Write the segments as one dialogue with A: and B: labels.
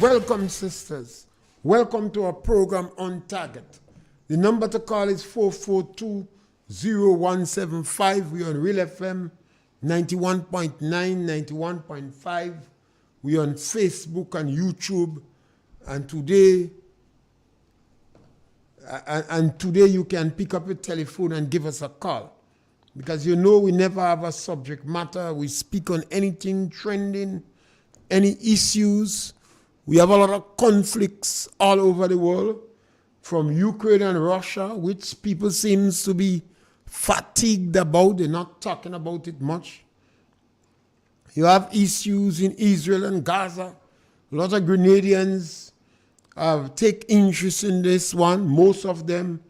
A: Welcome, sisters. Welcome to our program On Target. The number to call is 442-0175. We're on RealFM 91.9, 91.5. We're on Facebook and YouTube. And today you can pick up a telephone and give us a call. Because you know we never have a subject matter. We speak on anything trending, any issues. We have a lot of conflicts all over the world, from Ukraine and Russia, which people seem to be fatigued about. They're not talking about it much. You have issues in Israel and Gaza. A lot of Grenadians take interest in this one. Most of them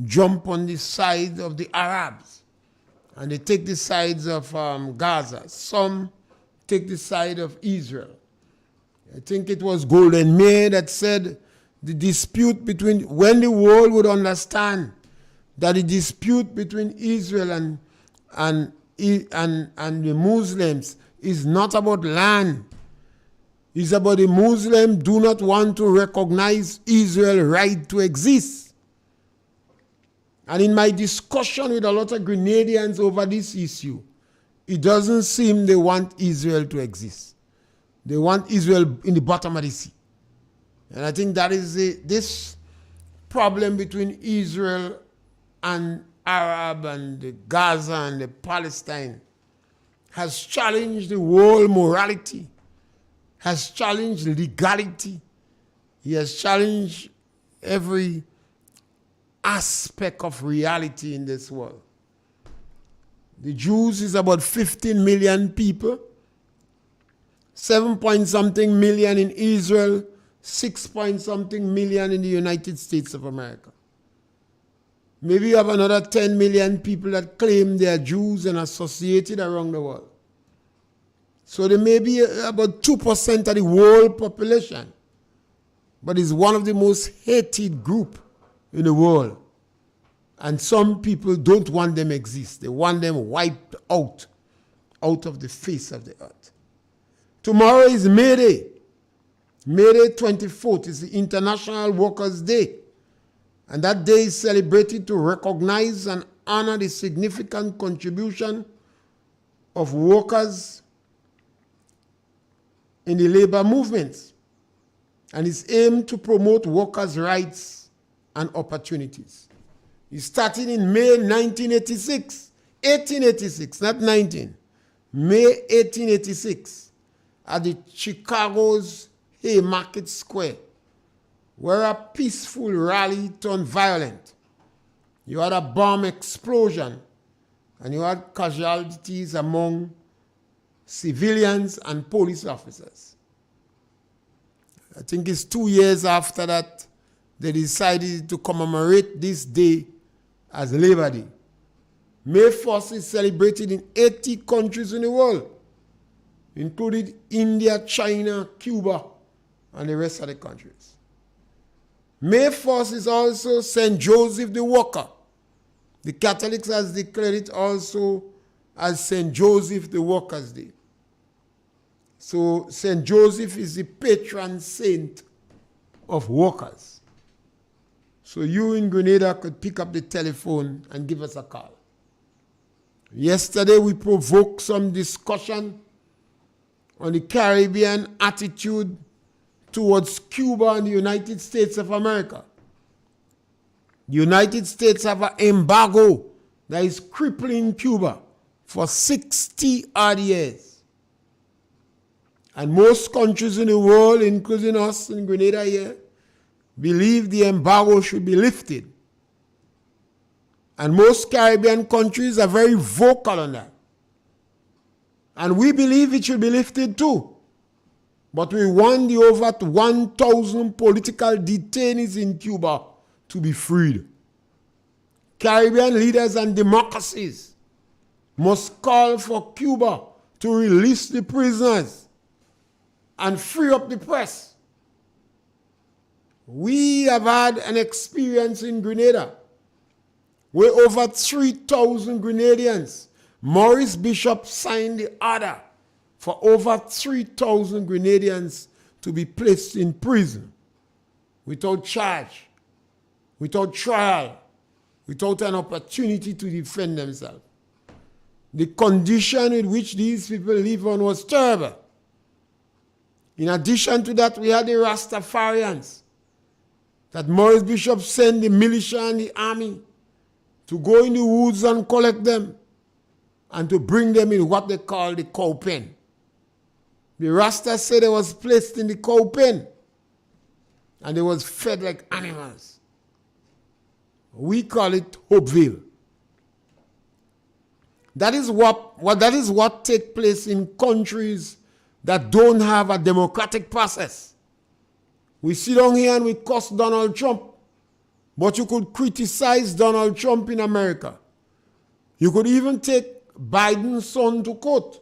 A: jump on the side of the Arabs, and they take the sides of Gaza. Some take the side of Israel. I think it was Golden May that said the dispute between, when the world would understand that the dispute between Israel and the Muslims is not about land. It's about the Muslims do not want to recognize Israel's right to exist. And in my discussion with a lot of Grenadians over this issue, it doesn't seem they want Israel to exist. They want Israel in the bottom of the sea. And I think that is this problem between Israel and Arab and the Gaza and the Palestine has challenged the world morality, has challenged legality. He has challenged every aspect of reality in this world. The Jews is about 15 million people. 7-point-something million in Israel, 6-point-something million in the United States of America. Maybe you have another 10 million people that claim they are Jews and associated around the world. So they may be about 2% of the world population, but it's one of the most hated group in the world. And some people don't want them exist. They want them wiped out of the face of the earth. Tomorrow is May Day. May Day 24th is the International Workers' Day. And that day is celebrated to recognize and honor the significant contribution of workers in the labor movements. And it's aimed to promote workers' rights and opportunities. It started in May 1886, not 19. May 1886. At the Chicago's Haymarket Square, where a peaceful rally turned violent. You had a bomb explosion, and you had casualties among civilians and police officers. I think it's 2 years after that, they decided to commemorate this day as Labor Day. May 1st is celebrated in 80 countries in the world, including India, China, Cuba, and the rest of the countries. May 1st is also St. Joseph the Worker. The Catholics has declared it also as St. Joseph the Worker's Day. So St. Joseph is the patron saint of workers. So you in Grenada could pick up the telephone and give us a call. Yesterday we provoked some discussion on the Caribbean attitude towards Cuba and the United States of America. The United States have an embargo that is crippling Cuba for 60-odd years. And most countries in the world, including us in Grenada here, believe the embargo should be lifted. And most Caribbean countries are very vocal on that. And we believe it should be lifted too. But we want the over 1,000 political detainees in Cuba to be freed. Caribbean leaders and democracies must call for Cuba to release the prisoners and free up the press. We have had an experience in Grenada where over 3,000 Grenadians, Maurice Bishop signed the order for over 3,000 Grenadians to be placed in prison without charge, without trial, without an opportunity to defend themselves. The condition in which these people live on was terrible. In addition to that, we had the Rastafarians, that Maurice Bishop sent the militia and the army to go in the woods and collect them and to bring them in what they call the cow pen. The Rasta said they was placed in the cow pen and they was fed like animals. We call it Hopeville. That is what takes place in countries that don't have a democratic process. We sit down here and we cuss Donald Trump, but you could criticize Donald Trump in America. You could even take Biden's son to court.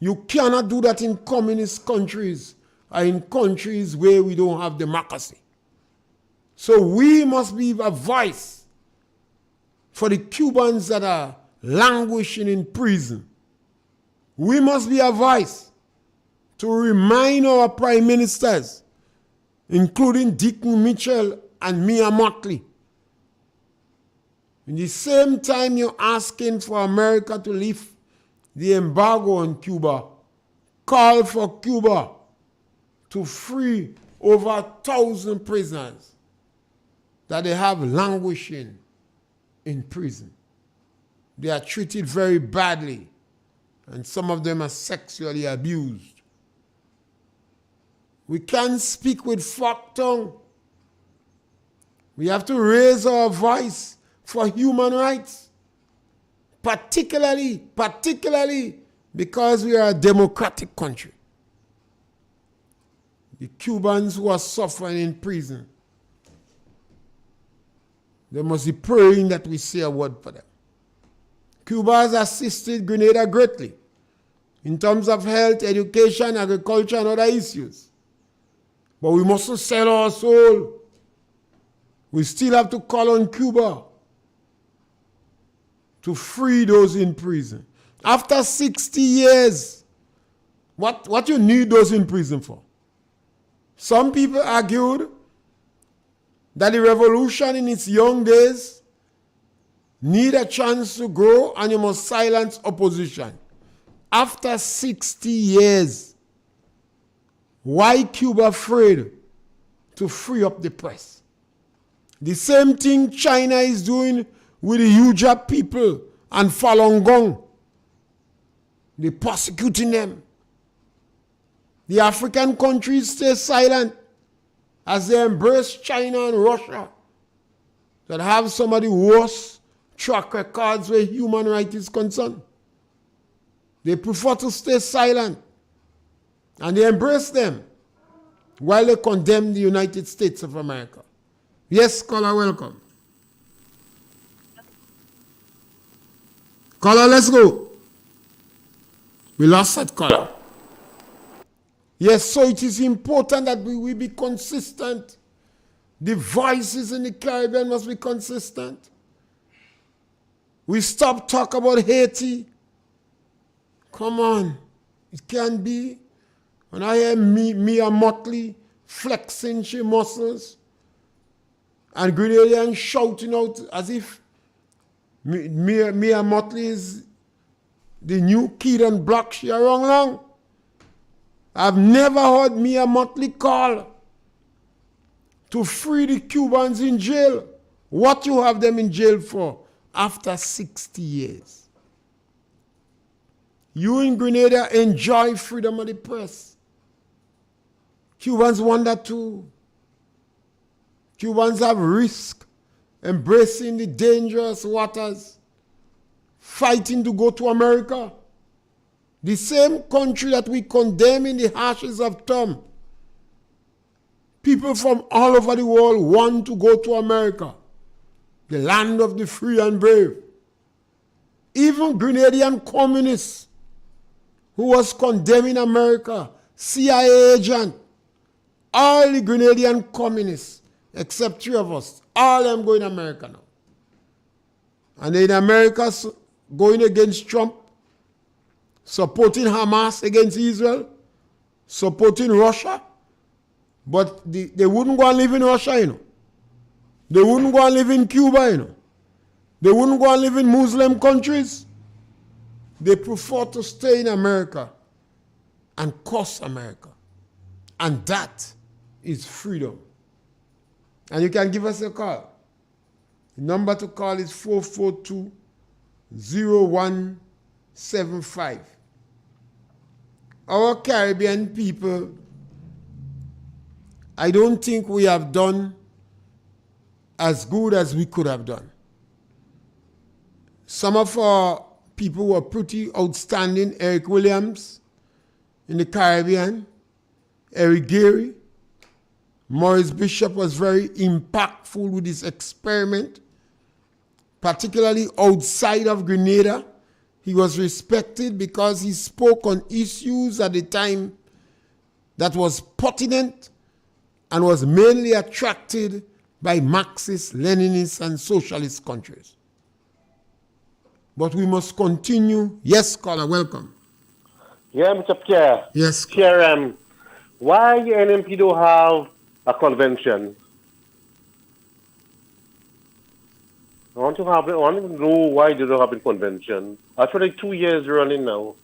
A: You cannot do that in communist countries or in countries where we don't have democracy. So we must be a voice for the Cubans that are languishing in prison. We must be a voice to remind our prime ministers, including Dick Mitchell and Mia Mottley. In the same time you're asking for America to lift the embargo on Cuba, call for Cuba to free over 1,000 prisoners that they have languishing in prison. They are treated very badly, and some of them are sexually abused. We can't speak with forked tongue. We have to raise our voice for human rights, particularly because we are a democratic country. The Cubans who are suffering in prison, they must be praying that we say a word for them. Cuba has assisted Grenada greatly in terms of health, education, agriculture, and other issues. But we mustn't sell our soul. We still have to call on Cuba to free those in prison. After 60 years, what you need those in prison for? Some people argued that the revolution in its young days need a chance to grow and you must silence opposition. After 60 years, why Cuba afraid to free up the press? The same thing China is doing with the Uyghur people and Falun Gong. They're persecuting them. The African countries stay silent as they embrace China and Russia that have some of the worst track records where human rights is concerned. They prefer to stay silent and they embrace them while they condemn the United States of America. Yes, caller, welcome. Caller, let's go. We lost that caller. Yes, so it is important that we be consistent. The voices in the Caribbean must be consistent. We stop talking about Haiti. Come on. It can't be. When I hear Mia Mottley flexing she muscles and Grenadian shouting out as if Mia Mottley is the new kid on block, she are wrong long. I've never heard Mia Mottley call to free the Cubans in jail. What you have them in jail for after 60 years? You in Grenada enjoy freedom of the press. Cubans want that too. Cubans have risk, embracing the dangerous waters, fighting to go to America. The same country that we condemn in the ashes of Tom. People from all over the world want to go to America, the land of the free and brave. Even Grenadian communists who was condemning America, CIA agent, all the Grenadian communists, except 3 of us, all of them going to America now. And in America, going against Trump, supporting Hamas against Israel, supporting Russia, But they wouldn't go and live in Russia, you know. They wouldn't go and live in Cuba, you know. They wouldn't go and live in Muslim countries. They prefer to stay in America and cost America. And that is freedom. And you can give us a call. The number to call is 442-0175. Our Caribbean people, I don't think we have done as good as we could have done. Some of our people were pretty outstanding. Eric Williams in the Caribbean, Eric Gary, Maurice Bishop was very impactful with his experiment, particularly outside of Grenada. He was respected because he spoke on issues at the time that was pertinent and was mainly attracted by Marxist, Leninist, and socialist countries. But we must continue. Yes, caller, welcome.
B: Yeah, Mr. Pierre.
A: Yes.
B: Pierre, why NMP don't have a convention? I want to know why they don't have a convention. Actually, 2 years running now.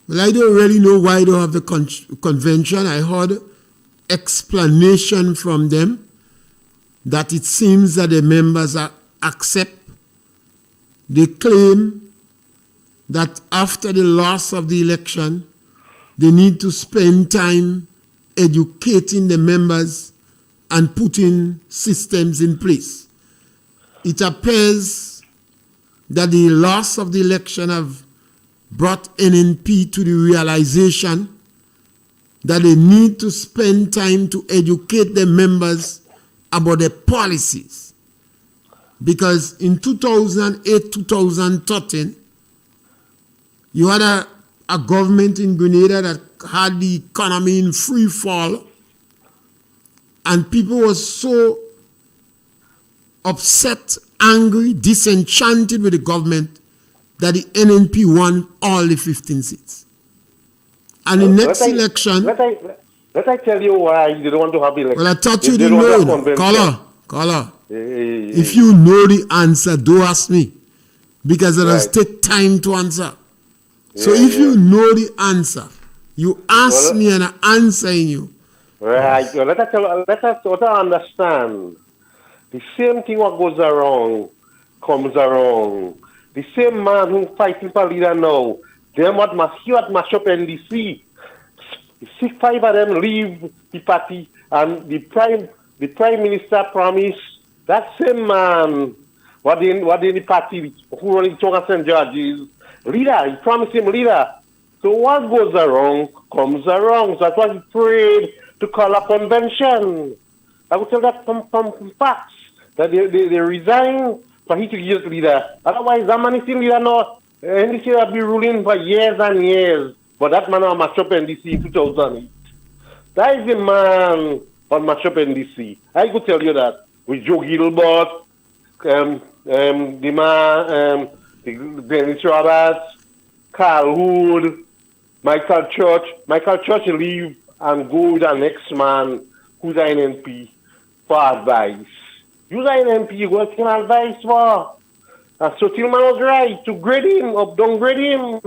A: Well, I don't really know why they don't have the convention. I heard explanation from them that it seems that the members accept. They claim that after the loss of the election, they need to spend time educating the members and putting systems in place. It appears that the loss of the election have brought NNP to the realization that they need to spend time to educate the members about the policies. Because in 2008, 2013, you had a government in Grenada that had the economy in free fall, and people were so upset, angry, disenchanted with the government that the NNP won all the 15 seats. And the next election...
B: Let I tell you why they don't want to have election.
A: Well, I thought you didn't know. Caller. If you know the answer, don't ask me. Because it does take time to answer. So if you know the answer, you ask me and I'm answering you.
B: Right. Well, let us understand. The same thing what goes around comes around. The same man who fighting for leader now, them what mash up NDC. 5 of them leave the party, and the prime minister promised that same man what in the party who running Tonga St. George's leader. He promised him leader. So what goes around comes around. So that's why he prayed to call a convention. I would tell that from facts that they resign for he to get leader. Otherwise, that man is still leader now. NDC will be ruling for years and years. But that man on match up NDC in 2008. That is the man on match up NDC. I could tell you that. With Joe Gilbert, the man, Dennis Roberts, Carl Wood, Michael Church. Michael Church leave and go with the next man who's an NP for advice. You're an NP, you go to advice for. And so Tillman was right to grade him, or downgrade him.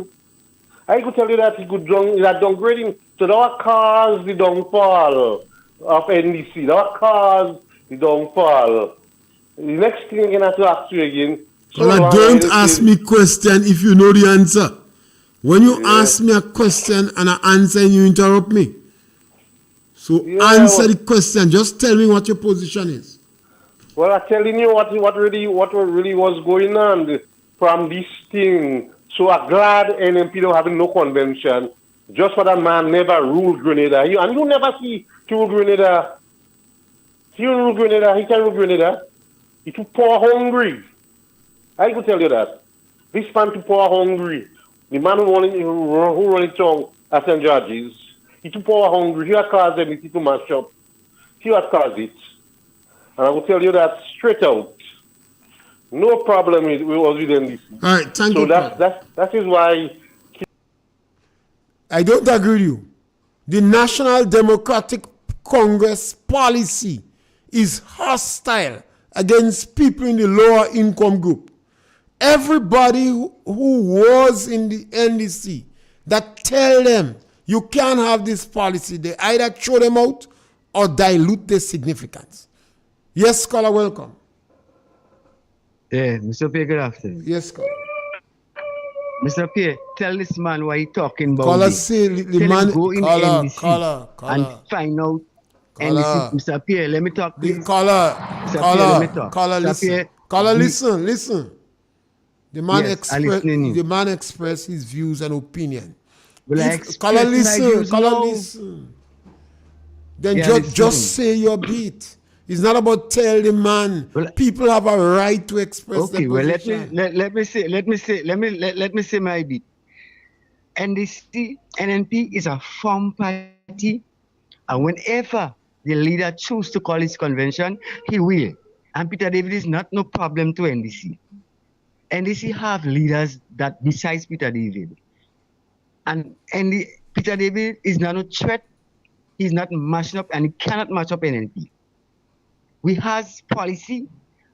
B: I could tell you that he could downgrade him. So that caused the downfall of NDC. That caused the downfall. The next thing I'm going to have to ask you again.
A: Well, don't ask me question if you know the answer. When you ask me a question and I answer, you interrupt me. So answer the question. Just tell me what your position is.
B: Well, I'm telling you what really was going on from this thing. So I'm glad NMP don't having no convention. Just for that man never ruled Grenada. And you never see he rule Grenada. He rule Grenada. He can rule Grenada. He too poor hungry. I could tell you that. This man too poor hungry. The man who running tongue at St. George's. He too poor hungry. He had caused everything to mash up. He had caused it. And I will tell you that straight out. No problem with NDC.
A: All right, thank you.
B: So that is why.
A: I don't agree with you. The National Democratic Congress policy is hostile against people in the lower income group. Everybody who was in the NDC that tell them you can't have this policy, they either throw them out or dilute their significance. Yes, scholar, welcome.
C: Yeah, Mr. Pierre, good afternoon.
A: Yes, scholar.
C: Mr. Pierre, tell this man what he talking about.
A: Caller, say the
C: tell
A: man.
C: him go in
A: Caller,
C: and find out NDC. Mr. Pierre, let me talk, please.
A: Caller,
C: Let me talk.
A: caller,
C: Mr.
A: listen.
C: Pierre,
A: Caller, listen. The man
C: Yes,
A: expressed his views and opinion.
C: Well,
A: Caller, listen. Then just say your beat. It's not about tell the man.
C: Well,
A: people have a right to express their
C: position.
A: Well,
C: let me say my bit. NDC, NNP is a farm party, and whenever the leader chooses to call his convention, he will. And Peter David is not no problem to NDC. NDC have leaders that besides Peter David. And Peter David is not a threat. He's not matching up, and he cannot match up NNP. We have policy,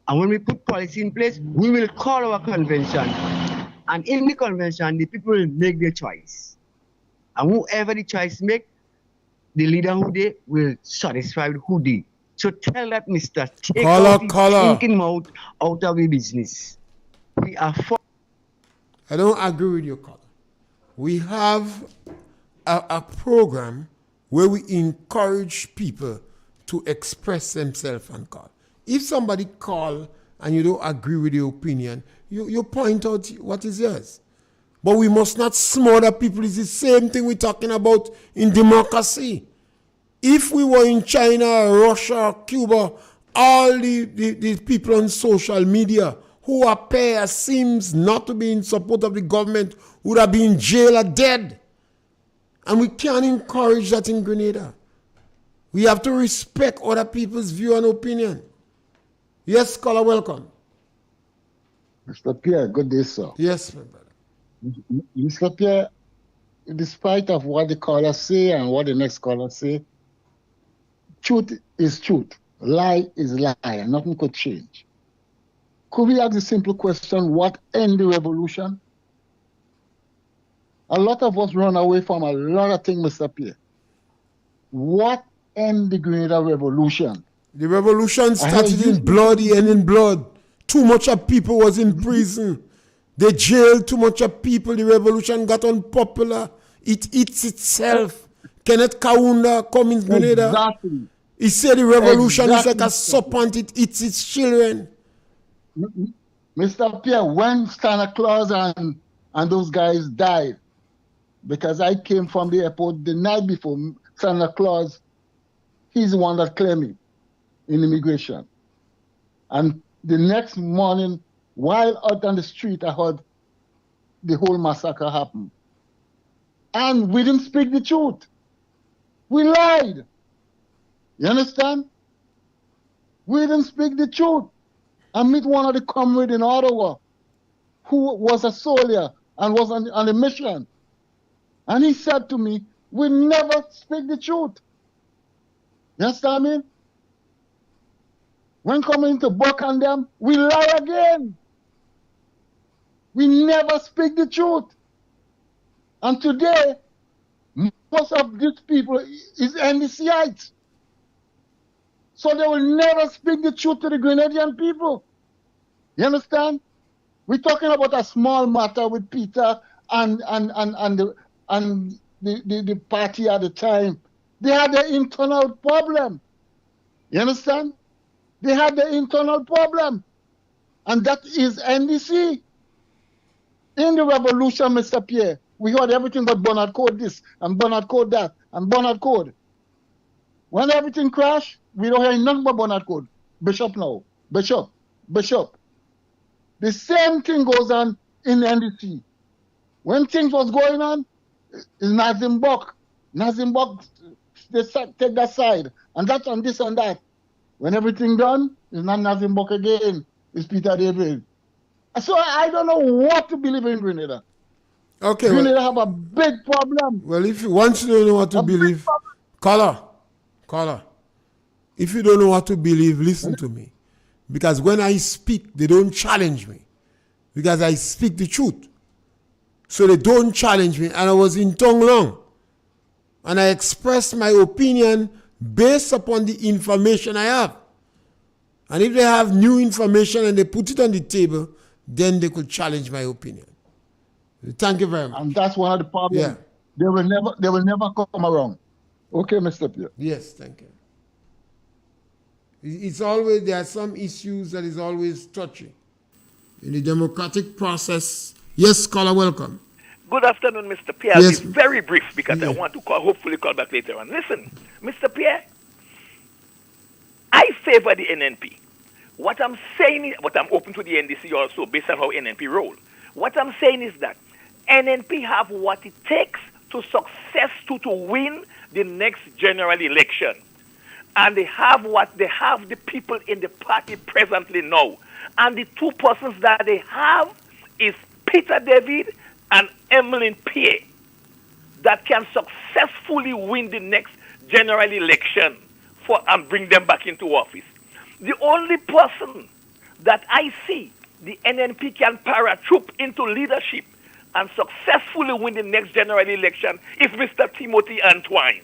C: and when we put policy in place, we will call our convention. And in the convention, the people will make their choice. And whoever the choice make, the leader who they will satisfy with who they. So tell that Mr. Take thinking mouth out of the business. We are for.
A: I don't agree with your caller. We have a program where we encourage people to express themselves and call. If somebody call and you don't agree with your opinion, you point out what is yours. But we must not smother people. It's the same thing we're talking about in democracy. If we were in China, Russia, Cuba, all the people on social media who appear seems not to be in support of the government would have been in jail or dead. And we can't encourage that in Grenada. We have to respect other people's view and opinion. Yes, caller, welcome.
D: Mr. Pierre, good day, sir.
A: Yes, my brother.
D: Mr. Pierre, despite of what the caller say and what the next caller say, truth is truth. Lie is lie, and nothing could change. Could we ask the simple question, what end the revolution? A lot of us run away from a lot of things, Mr. Pierre. What end the Grenada revolution?
A: The revolution started in bloody and in blood. Too much of people was in prison. They jailed too much of people. The revolution got unpopular. It eats itself. Kenneth Kaunda come in Grenada.
D: Exactly.
A: He said the revolution is like a serpent. It eats its children.
D: Mr. Pierre, when Santa Claus and those guys died, because I came from the airport the night before Santa Claus, he's the one that claimed me in immigration. And the next morning, while out on the street, I heard the whole massacre happen. And we didn't speak the truth. We lied. You understand? We didn't speak the truth. I met one of the comrades in Ottawa who was a soldier and was on a mission. And he said to me, we never speak the truth. You understand me? When coming to buck on them, we lie again. We never speak the truth. And today, most of these people is NDCites. So they will never speak the truth to the Grenadian people. You understand? We're talking about a small matter with Peter and the party at the time. They had their internal problem. You understand? They had their internal problem. And that is NDC. In the revolution, Mr. Pierre, we heard everything but Bernard Code this, and Bernard Code that, and Bernard Code. When everything crashed, we don't hear nothing but Bernard Code. Bishop now. Bishop. The same thing goes on in NDC. When things was going on, it's Nazim Bok. Nazim Bok, they take that side, and that and this and that. When everything done, it's not Nazim Bok again. It's Peter David. So I don't know what to believe in Grenada.
A: Okay.
D: Grenada have a big problem.
A: Well, if you want to know what to believe, caller, Caller, if you don't know what to believe, listen to me. Because when I speak, they don't challenge me. Because I speak the truth. So they don't challenge me. And I was in tongue long. And I expressed my opinion based upon the information I have. And if they have new information and they put it on the table, then they could challenge my opinion. Thank you very much.
D: And that's one of the problems.
A: Yeah.
D: They will never come around. Okay, Mr. Pierre.
A: Yes, thank you. It's always, there are some issues that is always touchy. In the democratic process. Yes, caller, welcome.
E: Good afternoon, Mr. Pierre.
A: Yes.
E: I'll be very brief because
A: Yeah.
E: I want to hopefully call back later on. Listen, Mr. Pierre, I favor the NNP. What I'm saying is, but I'm open to the NDC also based on how NNP roll. What I'm saying is that NNP have what it takes to win the next general election. And they have the people in the party presently now. And the two persons that they have is Peter David and Emmeline Pierre that can successfully win the next general election and bring them back into office. The only person that I see the NNP can paratroop into leadership and successfully win the next general election is Mr. Timothy Antoine.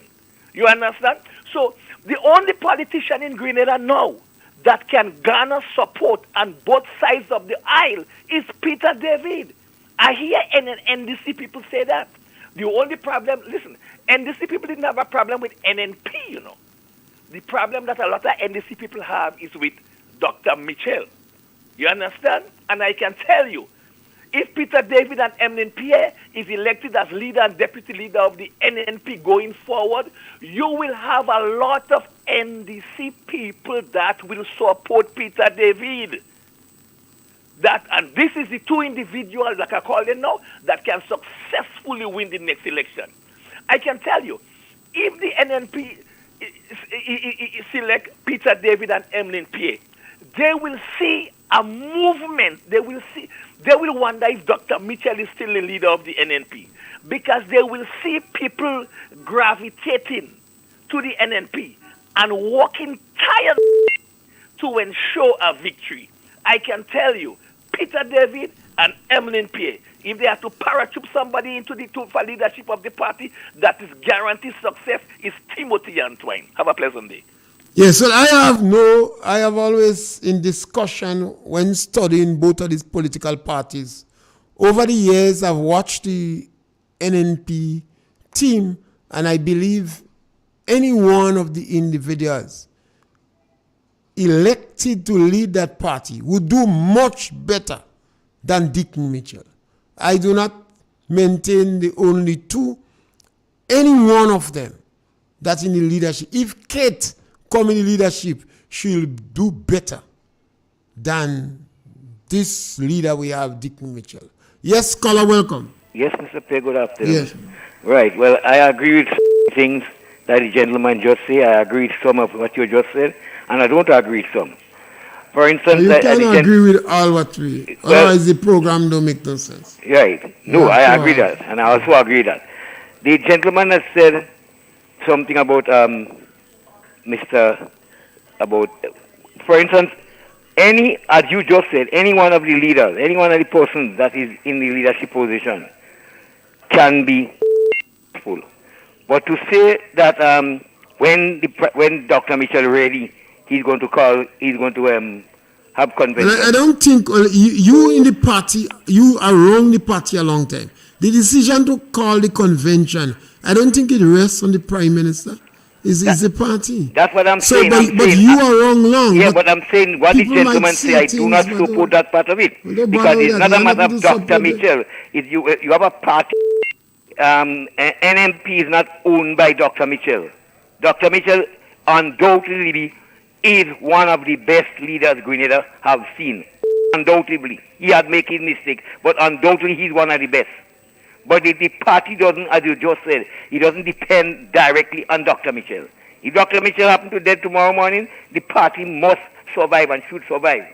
E: You understand? So the only politician in Grenada now that can garner support on both sides of the aisle is Peter David. I hear NDC people say that. The only problem, listen, NDC people didn't have a problem with NNP, you know. The problem that a lot of NDC people have is with Dr. Mitchell. You understand? And I can tell you, if Peter David and Emmeline Pierre is elected as leader and deputy leader of the NNP going forward, you will have a lot of NDC people that will support Peter David. And this is the two individuals that I call them now that can successfully win the next election. I can tell you, if the NNP select Peter David and Emmeline Pierre, they will see a movement. They will wonder if Dr. Mitchell is still the leader of the NNP, because they will see people gravitating to the NNP and working tirelessly to ensure a victory. I can tell you, Peter David and Emmeline Pierre, if they have to paratroop somebody into for leadership of the party that is guaranteed success, is Timothy Antoine. Have a pleasant day.
A: Yes, so I have always in discussion when studying both of these political parties. Over the years, I've watched the NNP team, and I believe any one of the individuals elected to lead that party would do much better than Deacon Mitchell. I do not maintain the only two. Any one of them that's in the leadership. If Kate come in the leadership, she'll do better than this leader we have, Deacon Mitchell. Yes, caller, welcome.
F: Yes, Mr. Pierre, good afternoon.
A: Yes.
F: Right, well, I agree with things that the gentleman just said. I agree with some of what you just said, and I don't agree with some. For instance,
A: You can't agree with all what we... otherwise the program don't make no sense.
F: Right. No,
A: Yeah,
F: I agree that, and I also agree that. The gentleman has said something about for instance, as you just said, any one of the leaders, any one of the persons that is in the leadership position can be full. But to say that when Dr. Mitchell ready, he's going to have convention.
A: I don't think you in the party, you are wrong the party a long time. The decision to call the convention, I don't think it rests on the Prime Minister. It's the party.
F: That's what I'm saying.
A: But you are wrong.
F: Yeah, but I'm saying what the gentleman say, I do not support that part of it. Because it's not a matter of Dr. Mitchell. You have a party. NMP is not owned by Dr. Mitchell. Dr. Mitchell undoubtedly is one of the best leaders Grenada have seen. Undoubtedly. He had made his mistake, but undoubtedly he's one of the best. But the party doesn't, as you just said, it doesn't depend directly on Dr. Mitchell. If Dr. Mitchell happens to dead tomorrow morning, the party must survive and should survive.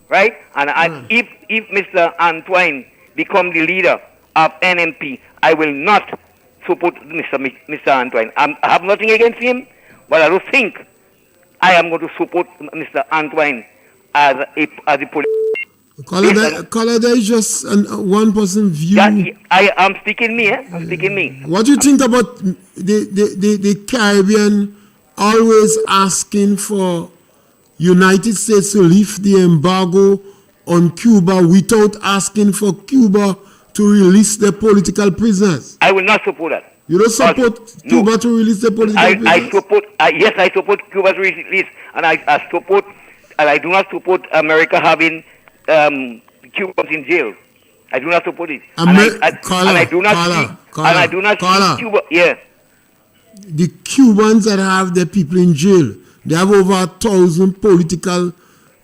F: Right? And if Mr. Antoine becomes the leader of NMP, I will not support Mr. Antoine. I have nothing against him, But I don't think I am going to support Mr. Antoine as a political.
A: Caller, there is just one person view.
F: I am speaking me. I'm speaking me.
A: What do you think about the Caribbean always asking for United States to lift the embargo on Cuba without asking for Cuba to release their political prisoners?
F: I will not support that.
A: You don't support Cuba to release the political prisoners?
F: I support Cuba's release, and I support, and I do not support America having Cubans in jail. I do not support it. And I do not see Cuba. Yeah.
A: The Cubans that have their people in jail, they have over 1,000 political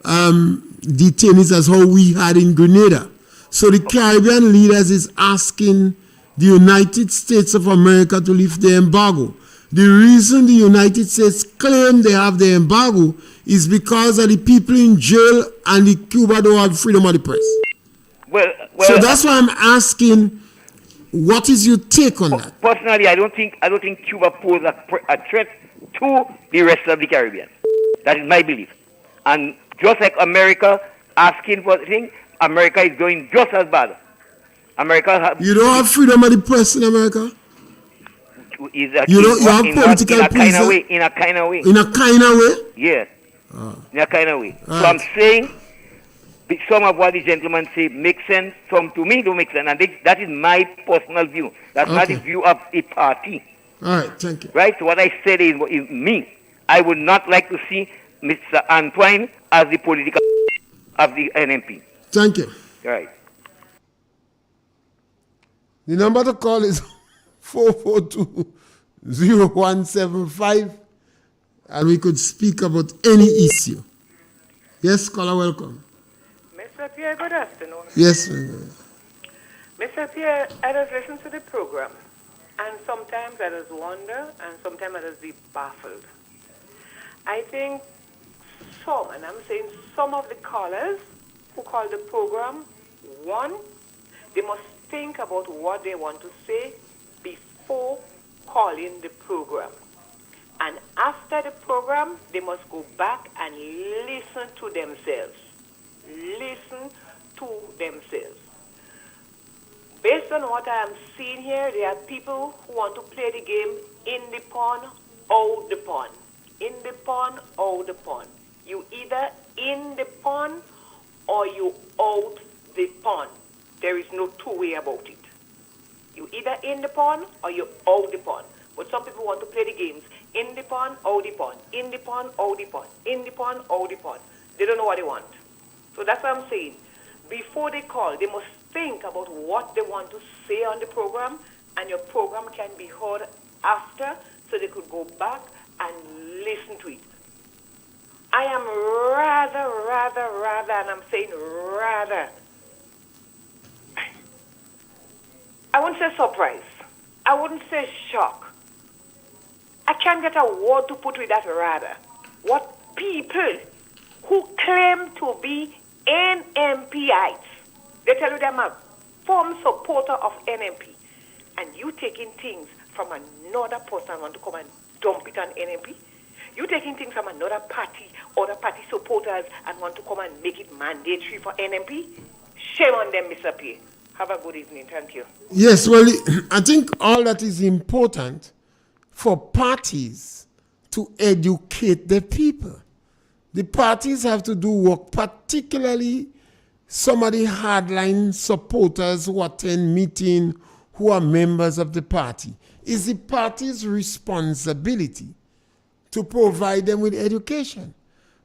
A: detainees, as how we had in Grenada. So the Caribbean leaders is asking the United States of America to lift the embargo. The reason the United States claim they have the embargo is because of the people in jail, and the Cuba don't have freedom of the press.
F: Well,
A: so that's why I'm asking, what is your take on that?
F: Personally, I don't think Cuba poses a threat to the rest of the Caribbean. That is my belief. And just like America asking for the thing, America is doing just as bad. You
A: don't have freedom of the press in America?
F: You have political prisoners? In a kind of way.
A: In a kind of way?
F: Yeah. In a kind of way. Right. So I'm saying some of what the gentleman say makes sense, some to me don't make sense. And that is my personal view. That's not the view of a party.
A: All right, thank you.
F: Right? So what I said is me. I would not like to see Mr. Antoine as the political of the NMP.
A: Thank you.
F: Right.
A: The number to call is 442-0175, and we could speak about any issue. Yes, caller, welcome.
G: Mr. Pierre, good afternoon.
A: Yes,
G: Mr. Pierre, I just listen to the program, and sometimes I just wonder, and sometimes I just be baffled. I think and I'm saying some of the callers who call the program, one, they must think about what they want to say before calling the program. And after the program, they must go back and listen to themselves. Listen to themselves. Based on what I am seeing here, there are people who want to play the game in the pond, out the pond. In the pond, out the pond. You either in the pond or you out the pond. There is no two-way about it. You either in the pond or you out the pond. But some people want to play the games in the pond, out the pond, in the pond, out the pond, in the pond, out the pond. They don't know what they want. So that's what I'm saying. Before they call, they must think about what they want to say on the program, and your program can be heard after, so they could go back and listen to it. I am rather, and I'm saying rather, I wouldn't say surprise. I wouldn't say shock. I can't get a word to put with that rather. What people who claim to be NMPites, they tell you they're a firm supporter of NMP, and you taking things from another person want to come and dump it on NMP? You taking things from another party, other party supporters, and want to come and make it mandatory for NMP? Shame on them, Mr. P. Have a good evening. Thank you.
A: Yes, well, I think all that is important for parties to educate the people. The parties have to do work, particularly some of the hardline supporters who attend meetings, who are members of the party. It's the party's responsibility to provide them with education.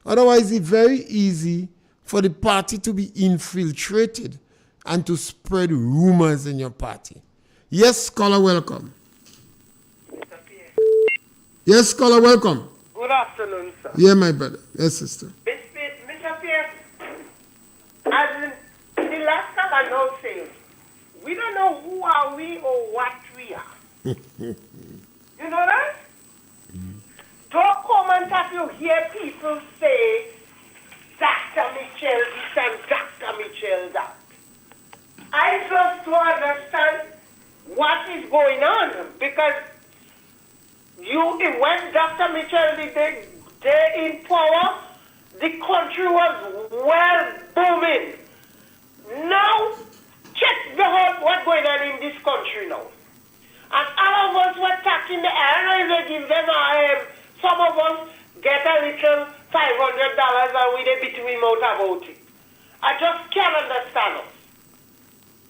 A: Otherwise, it's very easy for the party to be infiltrated and to spread rumors in your party. Yes, caller, welcome. Yes, caller, welcome.
G: Good afternoon, sir.
A: Yeah, my brother. Yes, sister.
G: Mr. Pierre, as the last time I know saying, we don't know who are we or what we are. You know that? Don't come and that you hear people say, Dr. Mitchell this and Dr. Mitchell that. I just don't understand what is going on, because When Dr. Mitchell they in power, the country was well booming. Now, check what's going on in this country now. And all of us were taking the air, they give them some of us get a little $500 and we they beat me out about it. I just can't understand us.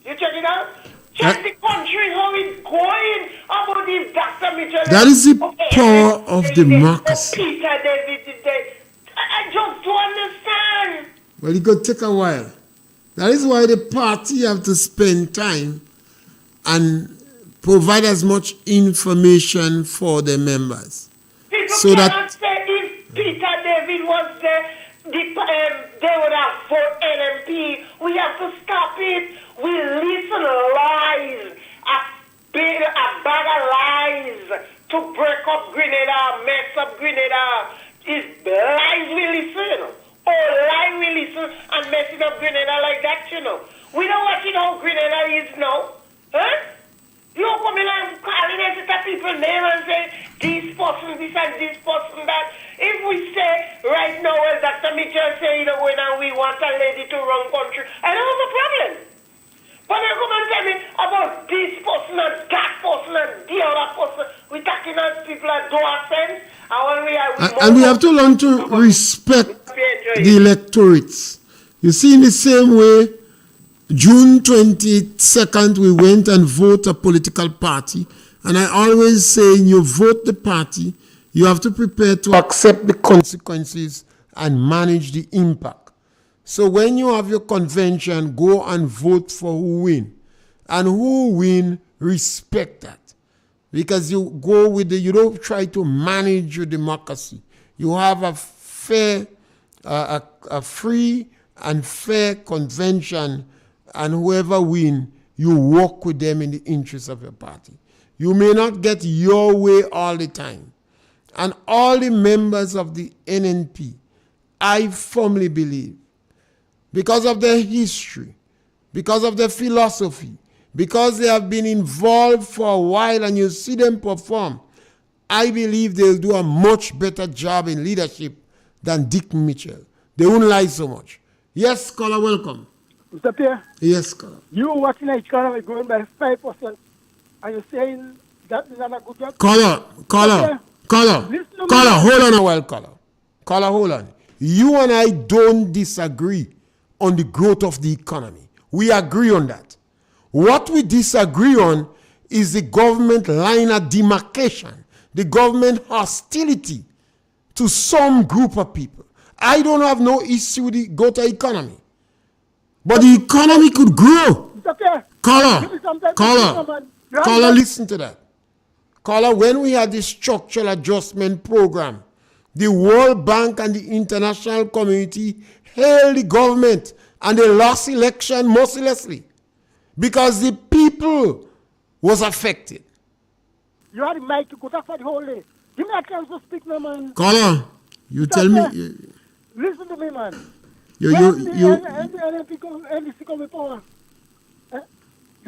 G: You check it out? Check the country, how it's going about this Dr. Mitchell.
A: That is the power of democracy.
G: Peter David, I just don't understand.
A: Well, it could take a while. That is why the party have to spend time and provide as much information for the members.
G: People
A: so
G: cannot say if Peter David was there, they would have voted NMP. We have to stop it. We listen lies, a bag of lies to break up Grenada, mess up Grenada. It's lies we listen. All lies we listen and messing up Grenada like that, you know. We don't watch it how Grenada is now. Huh? You come in and calling the people name and say this person, this and this person, that. If we say right now, well, Dr. Mitchell say, when we want a lady to run country, I don't have a problem. But you come and tell me about this person and that person and the other person. We're talking as people that don't have sense.
A: And we have to learn to respect the electorates. You see, in the same way, June 22nd, we went and voted a political party. And I always say, you vote the party, you have to prepare to accept the consequences and manage the impact. So when you have your convention, go and vote for who win. And who win, respect that. Because you go with you don't try to manage your democracy. You have a fair, a free and fair convention, and whoever win, you work with them in the interest of your party. You may not get your way all the time. And all the members of the NNP, I firmly believe, because of their history, because of their philosophy, because they have been involved for a while and you see them perform, I believe they'll do a much better job in leadership than Dick Mitchell. They won't lie so much. Yes, caller, welcome.
H: Mr. Pierre?
A: Yes, caller.
H: You watching the economy growing by 5%, and you're saying that is not a good job?
A: Caller, hold on a while, caller. Caller, hold on. You and I don't disagree on the growth of the economy. We agree on that. What we disagree on is the government line of demarcation, the government hostility to some group of people. I don't have no issue with the growth of the economy. But the economy could grow. Caller, listen to that. Caller, when we had the structural adjustment program, the World Bank and the international community hailed the government and they lost election mercilessly because the people was affected.
H: You had the mic to go talk for the whole day. Give me a chance to speak, no, man.
A: Caller, you tell me.
H: Listen to me, man. The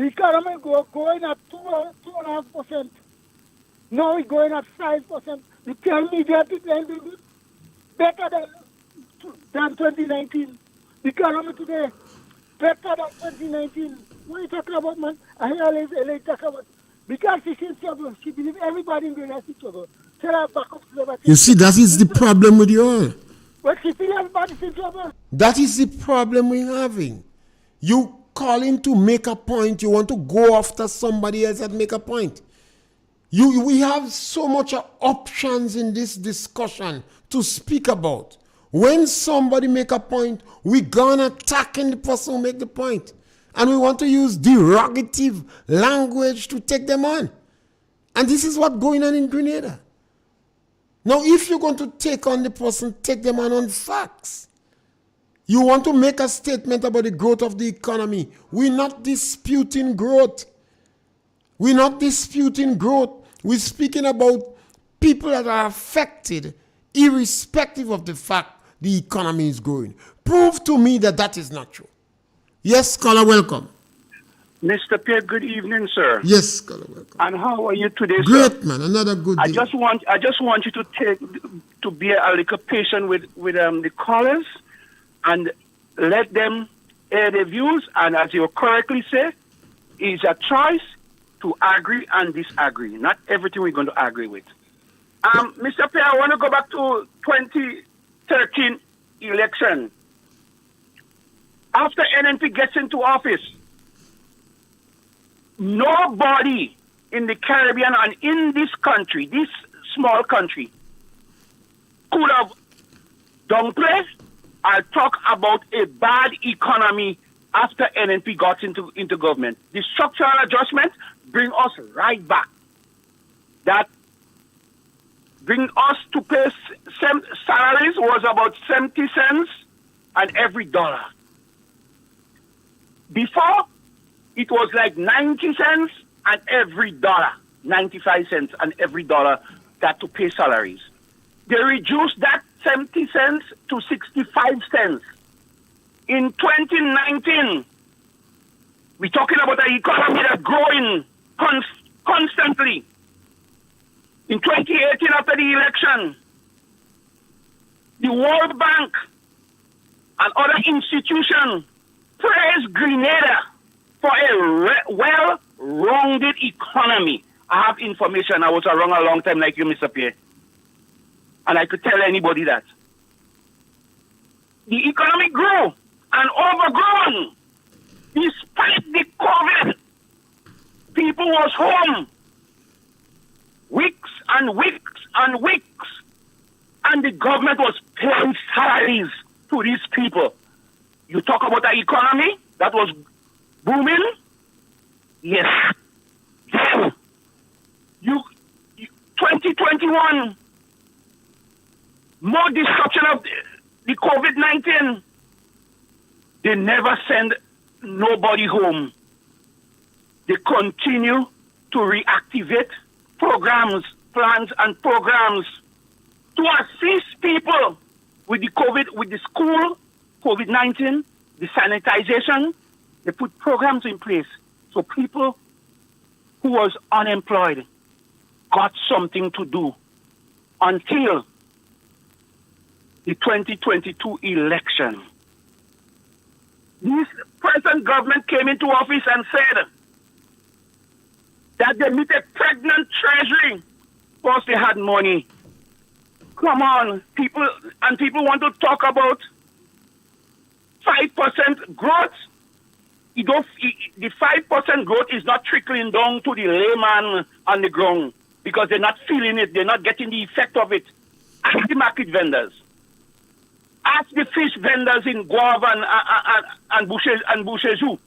H: economy going at 2.5%. Now it's going at 5%. You tell me that people do better than 2019. The economy today better than 2019. What are you talking about, man? I hear Ellen talk about because she's in trouble. She believes everybody in Grenada is in trouble. Tell her back up to the.
A: You see, that is the problem with you all.
H: But she feels everybody's in trouble.
A: That is the problem we're having. You calling to make a point. You want to go after somebody else and make a point. We have so much options in this discussion to speak about. When somebody make a point, we gonna attacking the person who make the point. And we want to use derogative language to take them on. And this is what's going on in Grenada. Now, if you're going to take on the person, take them on facts. You want to make a statement about the growth of the economy. We're not disputing growth. We're not disputing growth. We're speaking about people that are affected irrespective of the fact the economy is growing. Prove to me that that is not true. Yes, caller, welcome.
I: Mr. Pierre, good evening, sir.
A: Yes, scholar, welcome.
I: And how are you today, sir?
A: Great, man. Another good day.
I: I just want you to be a little patient with the callers and let them air their views. And as you correctly say, it's a choice to agree and disagree. Not everything we're going to agree with. Mr. Pierre, I want to go back to 2013 election. After NNP gets into office, nobody in the Caribbean and in this country, this small country, could have downplayed or talk about a bad economy after NNP got into government. The structural adjustment bring us right back. That bring us to pay salaries was about 70 cents on every dollar. Before, it was like 90 cents on every dollar, 95 cents on every dollar that to pay salaries. They reduced that 70 cents to 65 cents. In 2019, we're talking about an economy that's growing constantly. In 2018, after the election, the World Bank and other institutions praised Grenada for a well-rounded economy. I have information. I was around a long time like you, Mr. Pierre. And I could tell anybody that. The economy grew and overgrown. Despite the COVID, people was home. Weeks and weeks and weeks. And the government was paying salaries to these people. You talk about the economy that was booming? Yes. Then, 2021, more disruption of the COVID-19. They never send nobody home. They continue to reactivate programs, plans and programs to assist people with the COVID, with the school, COVID-19, the sanitization. They put programs in place so people who was unemployed got something to do until the 2022 election. This present government came into office and said that they meet a pregnant treasury. First they had money. Come on, people want to talk about 5% growth. The 5% growth is not trickling down to the layman on the ground because they're not feeling it. They're not getting the effect of it. Ask the market vendors. Ask the fish vendors in Guava and Boucher-Jou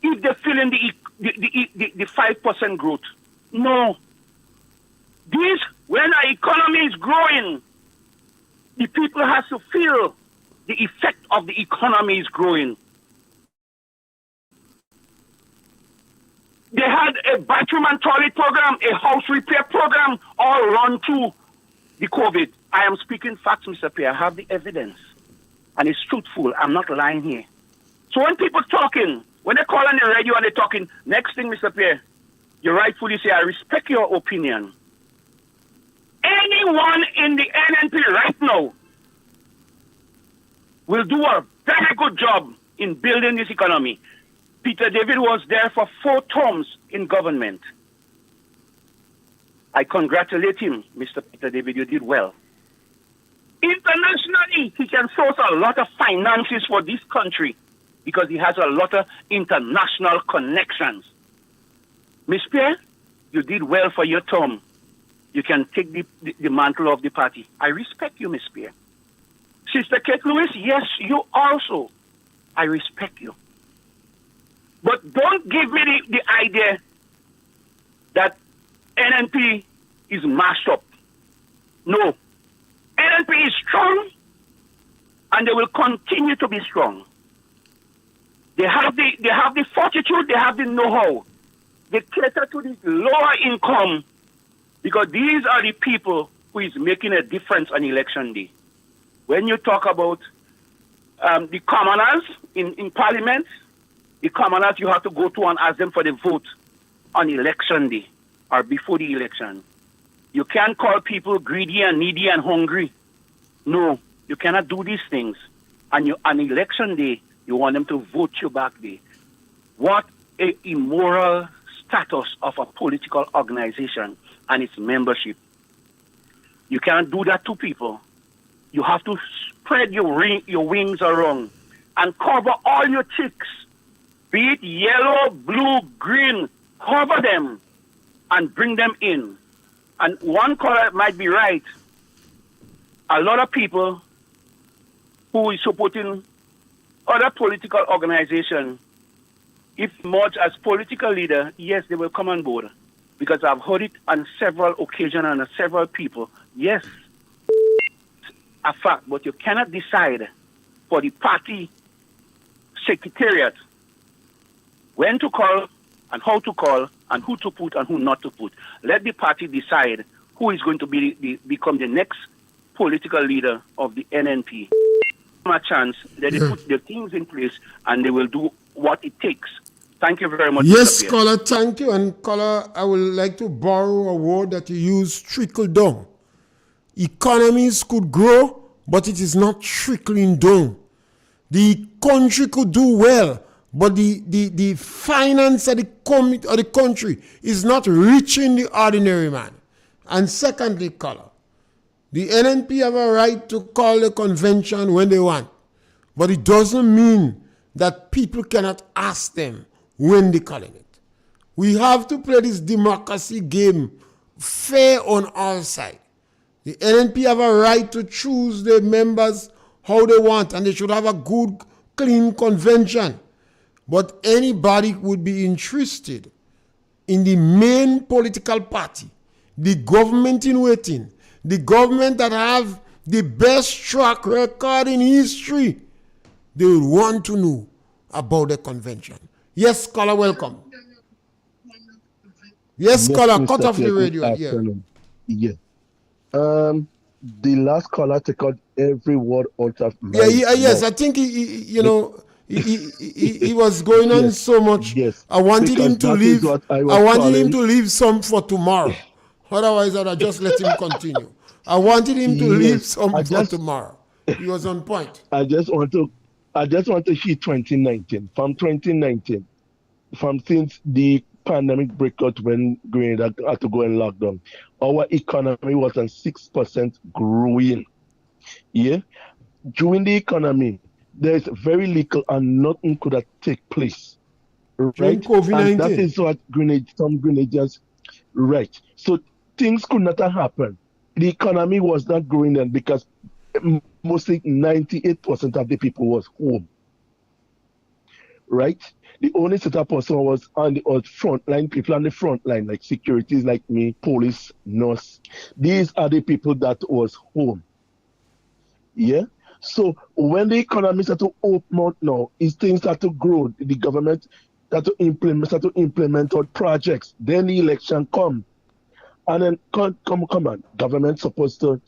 I: if they're feeling the 5% growth. No. When our economy is growing, the people have to feel the effect of the economy is growing. They had a bathroom and toilet program, a house repair program, all run through the COVID. I am speaking facts, Mr. Pierre. I have the evidence. And it's truthful. I'm not lying here. So when people talking, when they call on the radio and they're talking, next thing, Mr. Pierre, you rightfully say, I respect your opinion. Anyone in the NNP right now will do a very good job in building this economy. Peter David was there for 4 terms in government. I congratulate him, Mr. Peter David. You did well. Internationally, he can source a lot of finances for this country because he has a lot of international connections. Miss Pierre, you did well for your term. You can take the mantle of the party. I respect you, Miss Pierre. Sister Kate Lewis, yes, you also. I respect you. But don't give me the idea that NNP is mashed up. No. NNP is strong, and they will continue to be strong. They have the fortitude, they have the know-how. They cater to the lower income because these are the people who is making a difference on election day. When you talk about the commoners in parliament, The commoners you have to go to and ask them for the vote on election day or before the election. You can't call people greedy and needy and hungry. No, you cannot do these things. And on election day, you want them to vote you back there. What a immoral status of a political organization and its membership. You can't do that to people. You have to spread your wings around and cover all your chicks, be it yellow, blue, green, cover them and bring them in. And one caller might be right. A lot of people who is supporting other political organizations, if merged as political leader, yes, they will come on board. Because I've heard it on several occasions and on several people. Yes, a fact, but you cannot decide for the party secretariat when to call and how to call and who to put and who not to put. Let the party decide who is going to become the next political leader of the NNP. A chance that they put the things in place and they will do what it takes. Thank you very much.
A: Yes, caller, thank you. And caller, I would like to borrow a word that you use, trickle down. Economies could grow, but it is not trickling down. The country could do well, but the finance of the country is not reaching the ordinary man. And secondly, caller, the NNP have a right to call the convention when they want, but it doesn't mean that people cannot ask them when they're calling it. We have to play this democracy game fair on all sides. The NNP have a right to choose their members how they want, and they should have a good, clean convention. But anybody would be interested in the main political party, the government in waiting, the government that have the best track record in history, they would want to know about the convention. Yes, caller, welcome. Yes, caller, cut off the radio.
J: Yeah. The last caller took out every word out of my
A: yes,
J: mouth.
A: I think he was going on so much.
J: Yes,
A: I wanted him to leave. I wanted him to leave some for tomorrow. Otherwise, I'd have just let him continue. I wanted him to leave some for tomorrow. He was on point.
J: I just want to hear 2019. From 2019, since the pandemic breakout when Grenada had to go in lockdown, our economy was on 6% growing. Yeah, during the economy, there is very little and nothing could have take place. Right,
A: COVID-19.
J: And that is what some Grenadians, right. So things could not have happened. The economy was not growing then because mostly 98% of the people was home. Right? The only set of person was on the front line, people on the front line, like securities like me, police, nurse. These are the people that was home. Yeah? So when the economy start to open up now, things start to grow, the government start to implement all projects, then the election come. And then come on, government supposed to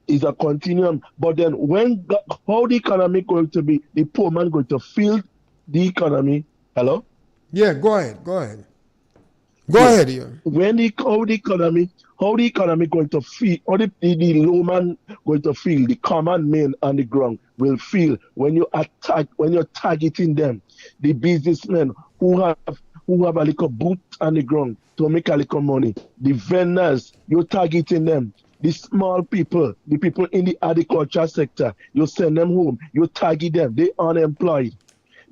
J: is a continuum. But then how the economy going to be, the poor man going to feel the economy. Hello?
A: Yeah, go ahead. Go ahead, Ian.
J: How the economy going to feel, how the low man going to feel, the common man on the ground will feel when you're targeting them, the businessmen who have a little boot on the ground to make a little money, the vendors, you're targeting them. The small people, the people in the agriculture sector, you send them home, you target them, they unemployed.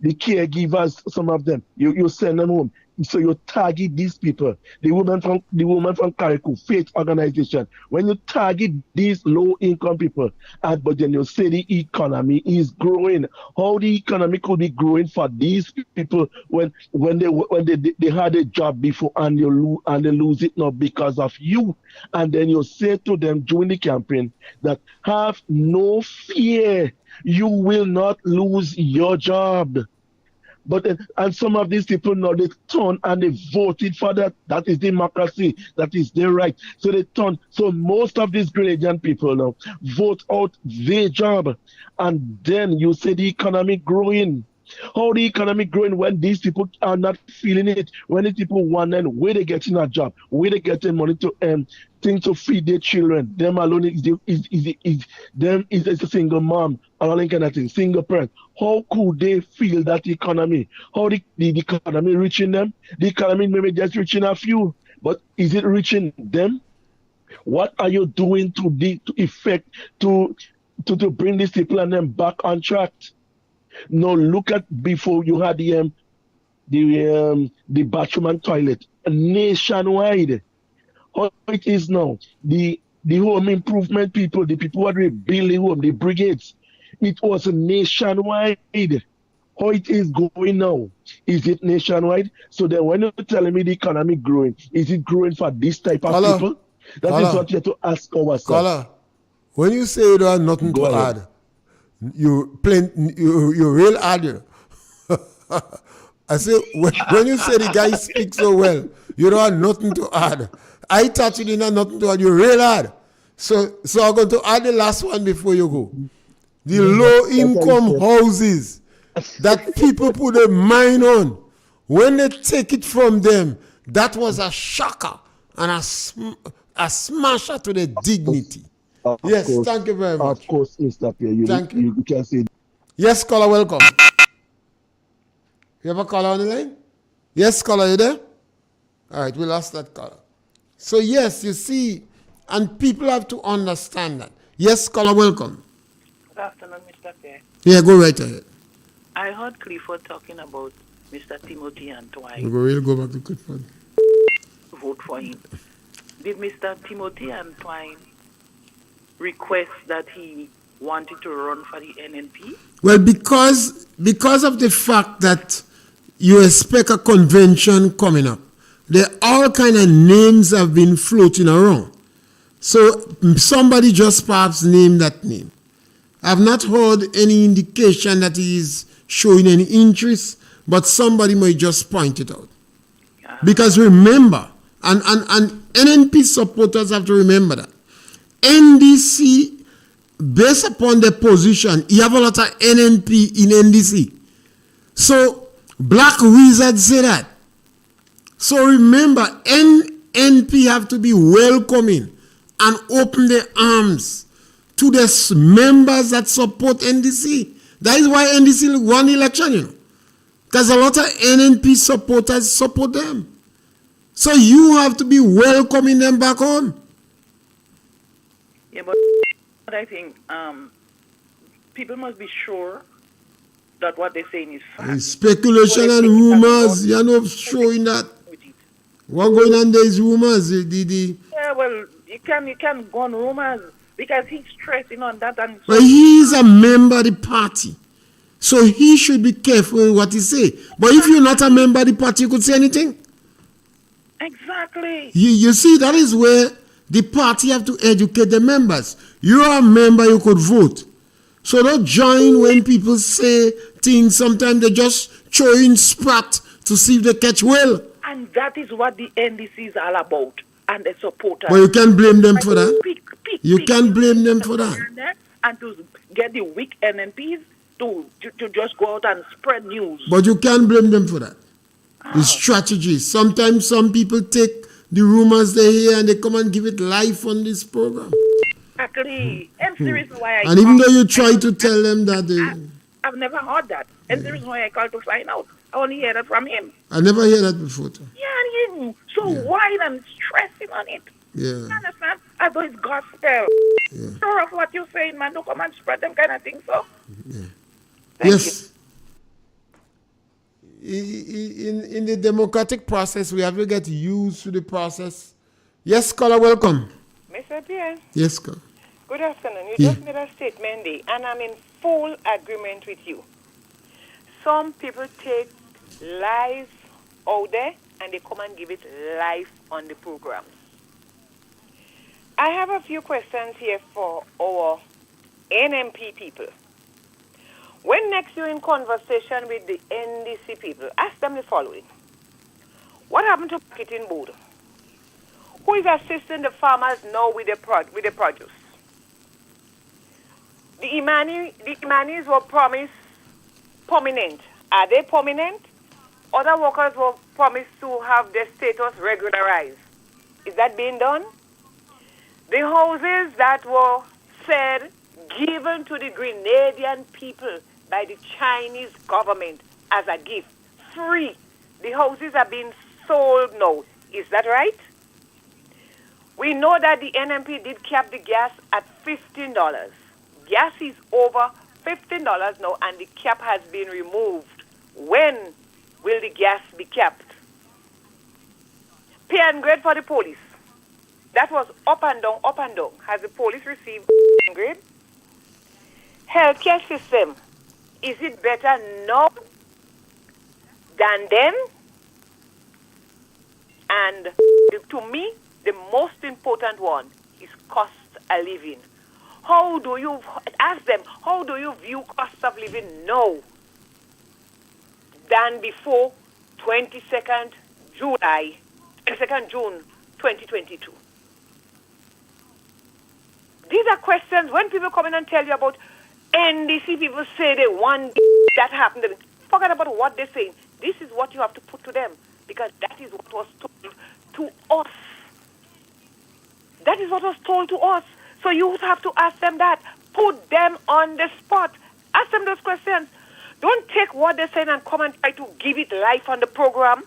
J: The caregivers, some of them, you send them home. So you target these people. The woman from Karikou, faith organization. When you target these low-income people, but then you say the economy is growing. How the economy could be growing for these people when they had a job before and they lose it now because of you. And then you say to them during the campaign that have no fear, you will not lose your job. But and some of these people now they turn and they voted for that. That is democracy. That is their right. So they turn. So most of these Grenadian people now vote out their job, and then you say the economy growing. How the economy growing when these people are not feeling it? When these people want them, where they getting a job, where they getting money to things to feed their children. Them alone is a single mom and all that kind of thing, single parent. How could they feel that economy? How the economy reaching them? The economy maybe just reaching a few, but is it reaching them? What are you doing to effect to bring these people and them back on track? No, look at before you had the bathroom and toilet nationwide. How it is now, the home improvement people, the people who are rebuilding home, the brigades, it was nationwide. How it is going now? Is it nationwide? So then when you're telling me the economy growing, is it growing for this type of people? That is what you have to ask ourselves.
A: Caller, when you say you don't have nothing to add, you real adder. I say when you say the guy speaks so well, you don't have nothing to add. I touch it, you have nothing to add. You real add. So I'm going to add the last one before you go. The low income houses that people put their mind on, when they take it from them, that was a shocker and a smasher to their dignity. Yes, course, thank you very much.
J: Of course, Mr. Pierre. Thank you. You can say.
A: Yes, caller, welcome. You have a caller on the line? Yes, caller, you there? All right, we lost that caller. So yes, you see, and people have to understand that. Yes, caller, welcome.
G: Good afternoon, Mr. Pierre.
A: Yeah, go right ahead.
G: I heard Clifford talking about Mr. Timothy Antoine.
A: We'll go back to Clifford.
G: Vote for him. Did Mr. Timothy Antoine request that he wanted to run for the NNP?
A: Well, because of the fact that you expect a convention coming up, there all kind of names have been floating around. So somebody just perhaps named that name. I've not heard any indication that he is showing any interest, but somebody might just point it out. Yeah. Because remember, and NNP supporters have to remember that NDC, based upon their position, you have a lot of NNP in NDC. So Black Wizards say that. So remember, NNP have to be welcoming and open their arms to the members that support NDC. That is why NDC won the election, you know. Because a lot of NNP supporters support them. So you have to be welcoming them back home.
G: Yeah, but I think people must be sure that what they're saying is fact.
A: It's speculation and rumors. You're not showing that. What going on there is rumors.
G: Yeah, well, you can go on rumors because he's stressing on that. And
A: but he is a member of the party. So he should be careful with what he say. But if you're not a member of the party, you could say anything.
G: Exactly.
A: You see, that is where the party have to educate the members. You're a member, you could vote. So don't join when people say things. Sometimes they just throw in sprat to see if they catch well.
G: And that is what the NDC is all about. And the supporters.
A: But you can't blame them for that. You can't blame them for that.
G: And to get the weak NNPs to just go out and spread news.
A: But you can't blame them for that. The strategy. Sometimes some people take the rumors they hear and they come and give it live on this program.
G: Exactly. And the reason why
A: and even though you try to tell them that
G: I've never heard that. And the reason why I called to find out. I only hear that from him.
A: I never heard that before. Too.
G: Yeah, so why then stressing on it?
A: Yeah.
G: You understand? As though it's gospel. Yeah. Sure of what you're saying, man. Don't come and spread them kind of things, so.
A: Yeah.
G: Yes.
A: In the democratic process, we have to get used to the process. Yes, caller, welcome.
G: Mr. Pierre.
A: Yes, caller.
G: Good afternoon. You just made a statement there, and I'm in full agreement with you. Some people take live out there, and they come and give it live on the programs. I have a few questions here for our NMP people. When next you're in conversation with the NDC people, ask them the following. What happened to marketing board? Who is assisting the farmers now with the produce? The Imanis were promised permanent Are they permanent? Other workers were promised to have their status regularized. Is that being done? The houses that were said given to the Grenadian people by the Chinese government as a gift, free. The houses are being sold now. Is that right? We know that the NMP did cap the gas at $15. Gas is over $15 now, and the cap has been removed. When will the gas be capped? Pay and grade for the police. That was up and down, up and down. Has the police received grade? Healthcare system. Is it better now than then? And to me, the most important one is cost of living. How do you, ask them, how do you view cost of living now than before 22nd June 2022? These are questions when people come in and tell you about NDC, people say they want that happened. Forget about what they're saying. This is what you have to put to them, because that is what was told to us. That is what was told to us. So you have to ask them that. Put them on the spot. Ask them those questions. Don't take what they're saying and come and try to give it life on the program.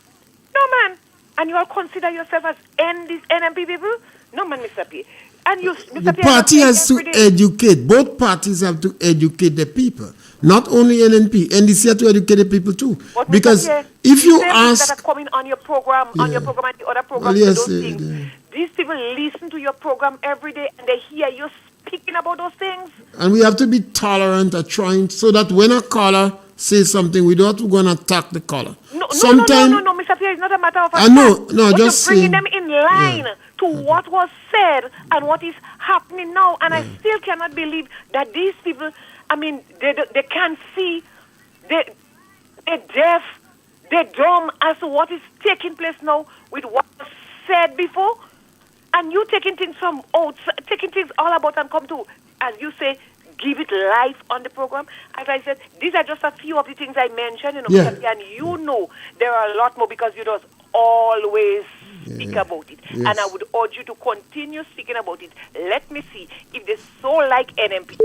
G: No, man. And you all consider yourself as NMP people? No, man, Mr. P. And you, Mr.
A: The
G: P,
A: party has to educate. Both parties have to educate the people. Not only NNP. NDC have to educate the people too.
G: But
A: because
G: Mr. P,
A: if you
G: that are
A: ask...
G: coming on your program, and the other programs,
A: Well, yes,
G: those things. These people listen to your program every day and they hear you speaking about those things.
A: And we have to be tolerant at trying so that when a caller says something, we don't go and attack the caller.
G: No, Mr. Pierre, it's not a matter of attack.
A: I know,
G: but
A: just
G: bringing
A: saying,
G: them in line to what was said and what is happening now. And I still cannot believe that these people, I mean, they can't see, they're deaf, they're dumb as to what is taking place now with what was said before. And you taking things from taking things all about and come to, as you say, give it life on the program. As I said, these are just a few of the things I mentioned, and you know there are a lot more because you just always speak about it.
A: Yes.
G: And I would urge you to continue speaking about it. Let me see if they so like NMP,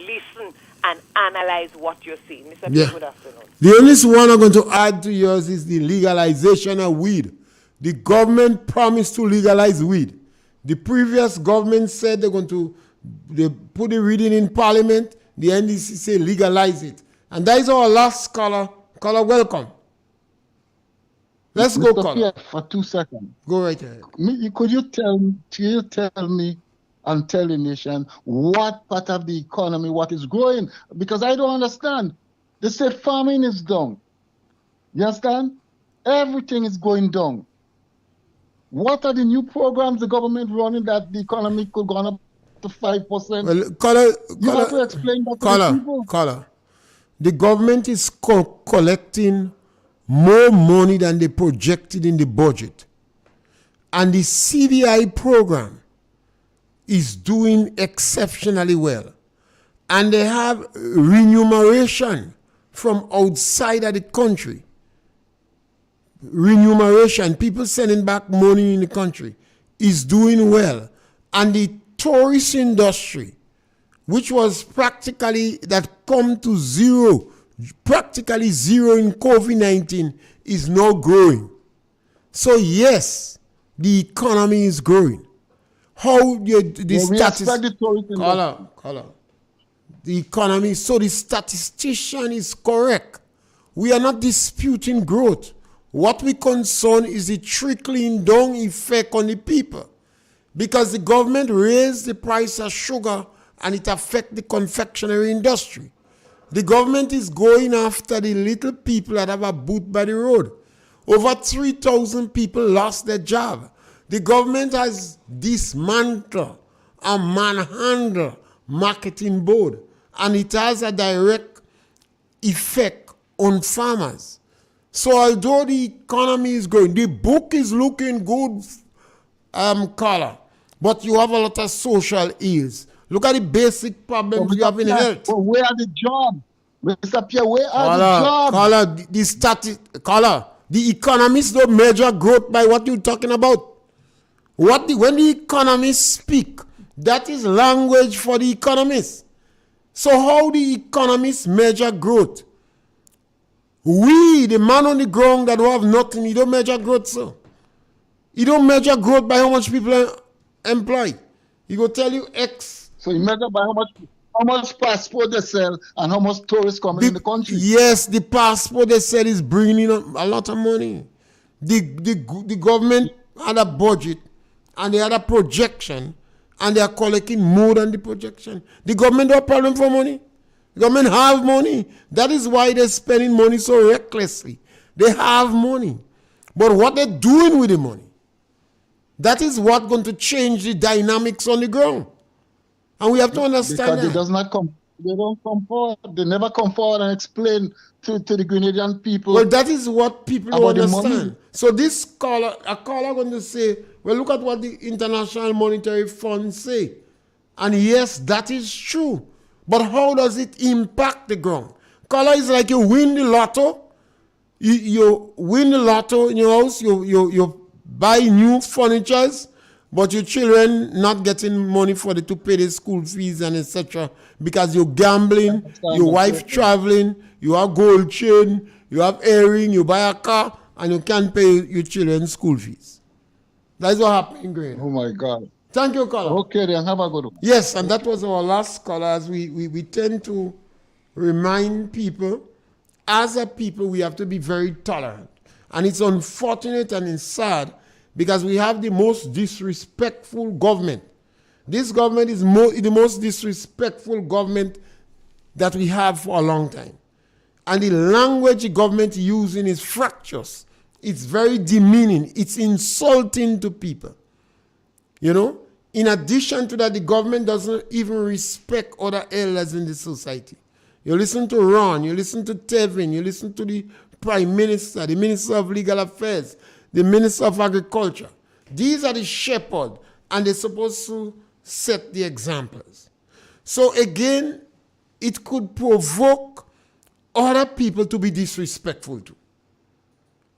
G: listen and analyze what you're saying. Mr. Pierre, good afternoon.
A: The only one I'm going to add to yours is the legalization of weed. The government promised to legalize weed. The previous government said they put the reading in parliament. The NDC say legalize it. And that is our last caller. Caller, welcome. Let's go, caller.
D: Pierre, for 2 seconds.
A: Go right ahead.
D: Could you tell me and tell the nation what part of the economy, what is growing? Because I don't understand. They said farming is down. You understand? Everything is going down. What are the new programs the government running that the economy could go up to 5%?
A: Well,
D: you have to explain that to the people.
A: Caller, the government is collecting more money than they projected in the budget. And the CDI program is doing exceptionally well. And they have remuneration from outside of the country. Remuneration, people sending back money in the country, is doing well. And the tourist industry, which was practically, that come to zero, practically zero in COVID-19, is now growing. So yes, the economy is growing. How the economy, so the statistician is correct. We are not disputing growth. What we concern is the trickling down effect on the people. Because the government raised the price of sugar and it affects the confectionery industry. The government is going after the little people that have a boot by the road. Over 3,000 people lost their job. The government has dismantled and manhandled marketing board, and it has a direct effect on farmers. So although the economy is growing, the book is looking good, caller, but you have a lot of social ills. Look at the basic problems you have in health.
D: But where are the jobs? Mr. Pierre, where are the jobs?
A: The economists don't measure growth by what you're talking about. When the economists speak, that is language for the economists. So how the economists measure growth? We, the man on the ground that don't have nothing, he don't measure growth, sir. He don't measure growth by how much people are employed. He go tell you X.
D: So you measure by how much passport they sell and how much tourists coming in the country.
A: Yes, the passport they sell is bringing in a lot of money. The government had a budget and they had a projection and they are collecting more than the projection. The government don't have problem for money. The government have money. That is why they're spending money so recklessly. They have money. But what they're doing with the money, that is what's going to change the dynamics on the ground. And we have to understand
D: because
A: that.
D: They don't come forward. They never come forward and explain to the Grenadian people.
A: Well, that is what people don't understand. So a caller going to say, well, look at what the International Monetary Fund say. And yes, that is true. But how does it impact the ground? Caller is like you win the lotto. You win the lotto in your house. You buy new furnitures. But your children not getting money to pay the school fees and etc. Because you're gambling, your wife traveling, you have gold chain, you have earring, you buy a car, and you can't pay your children's school fees. That's what happened in Grenada.
D: Oh my God.
A: Thank you, caller.
D: Okay, then have a good one.
A: Yes, and that was our last caller. As we tend to remind people, as a people, we have to be very tolerant. And it's unfortunate and it's sad because we have the most disrespectful government. This government is the most disrespectful government that we have for a long time. And the language the government is using is fractious. It's very demeaning. It's insulting to people. You know? In addition to that, the government doesn't even respect other elders in the society. You listen to Ron, you listen to Tevin, you listen to the Prime Minister, the Minister of Legal Affairs, the Minister of Agriculture. These are the shepherds, and they're supposed to set the examples. So again, it could provoke other people to be disrespectful to.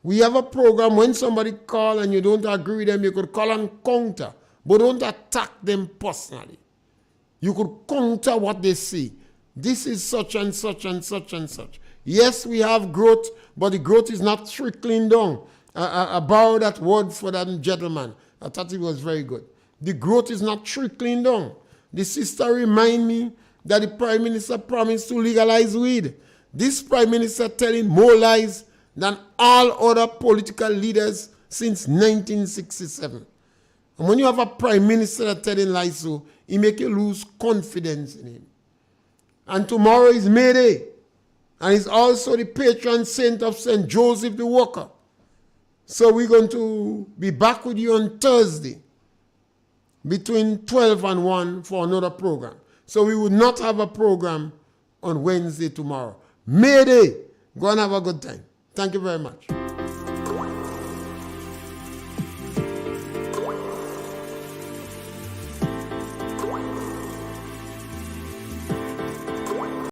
A: We have a program, when somebody call and you don't agree with them, you could call and counter, but don't attack them personally. You could counter what they say. This is such and such and such and such. Yes, we have growth, but the growth is not trickling down. I borrow that word for that gentleman. I thought it was very good. The growth is not trickling down. The sister remind me that the Prime Minister promised to legalize weed. This Prime Minister telling more lies than all other political leaders since 1967. And when you have a Prime Minister that telling lies, so he make you lose confidence in him. And tomorrow is May Day. And he's also the patron saint of St. Joseph the Worker. So we're going to be back with you on Thursday between 12 and 1 for another program. So we will not have a program on Wednesday tomorrow. May Day. Go and have a good time. Thank you very much.